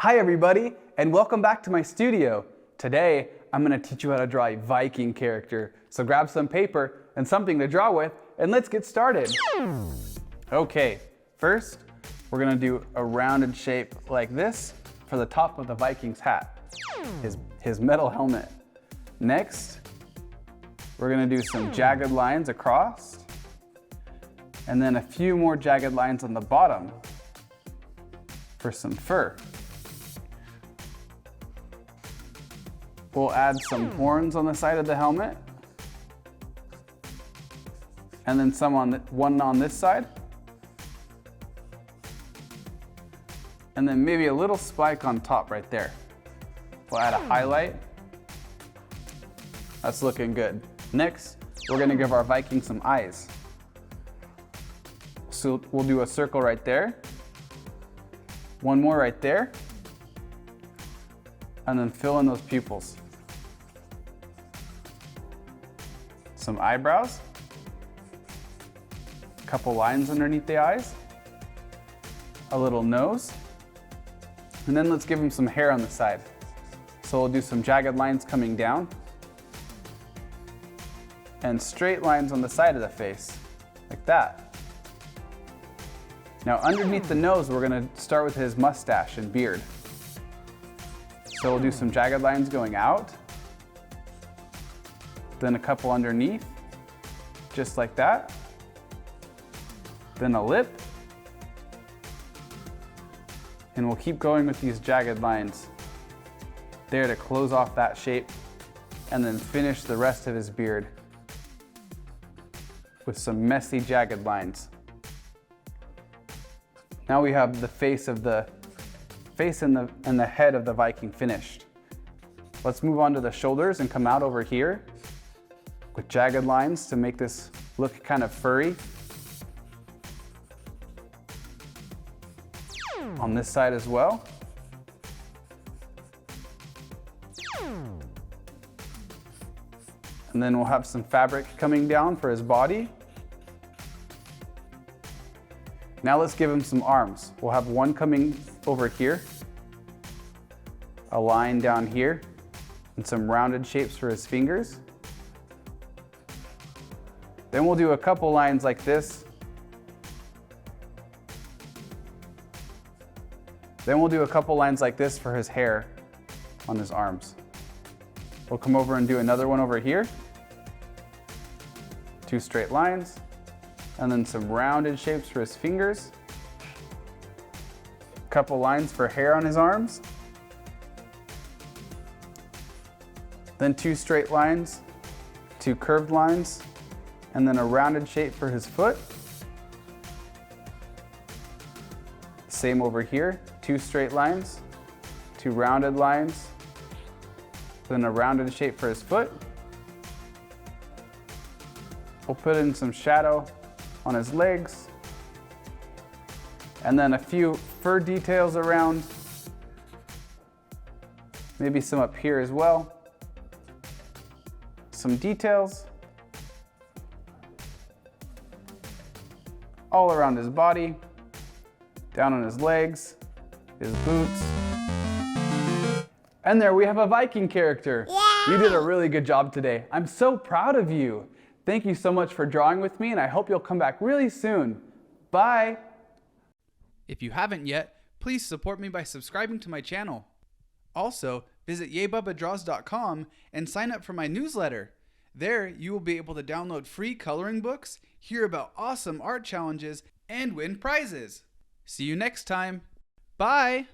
Hi everybody, and welcome back to my studio. Today, I'm going to teach you how to draw a Viking character. So grab some paper and something to draw with, and let's get started. Okay, first, we're going to do a rounded shape like this for the top of the Viking's hat, his metal helmet. Next, we're going to do some jagged lines across, and then a few more jagged lines on the bottom for some fur. We'll add some horns on the side of the helmet, and then one on this side, and then maybe a little spike on top right there. We'll add a highlight. That's looking good. Next, we're going to give our Viking some eyes. So we'll do a circle right there, one more right there, and then fill in those pupils. Some eyebrows, a couple lines underneath the eyes, a little nose, and then let's give him some hair on the side. So we'll do some jagged lines coming down and straight lines on the side of the face, like that. Now underneath the nose, we're gonna start with his mustache and beard. So we'll do some jagged lines going out, then a couple underneath, just like that. Then a lip. And we'll keep going with these jagged lines there to close off that shape, and then finish the rest of his beard with some messy jagged lines. Now we have the face and the head of the Viking finished. Let's move on to the shoulders and come out over here with jagged lines to make this look kind of furry. On this side as well. And then we'll have some fabric coming down for his body. Now let's give him some arms. We'll have one coming over here, a line down here, and some rounded shapes for his fingers. Then we'll do a couple lines like this. Then we'll do a couple lines like this for his hair on his arms. We'll come over and do another one over here. Two straight lines, and then some rounded shapes for his fingers. A couple lines for hair on his arms. Then two straight lines, two curved lines, and then a rounded shape for his foot. Same over here, two straight lines, two rounded lines, then a rounded shape for his foot. We'll put in some shadow on his legs, and then a few fur details around, maybe some up here as well. Some details all around his body, down on his legs, his boots. And there we have a Viking character. Yeah. You did a really good job today. I'm so proud of you. Thank you so much for drawing with me, and I hope you'll come back really soon. Bye. If you haven't yet, please support me by subscribing to my channel. Also, visit YayBubbaDraws.com and sign up for my newsletter. There, you will be able to download free coloring books, hear about awesome art challenges, and win prizes. See you next time. Bye!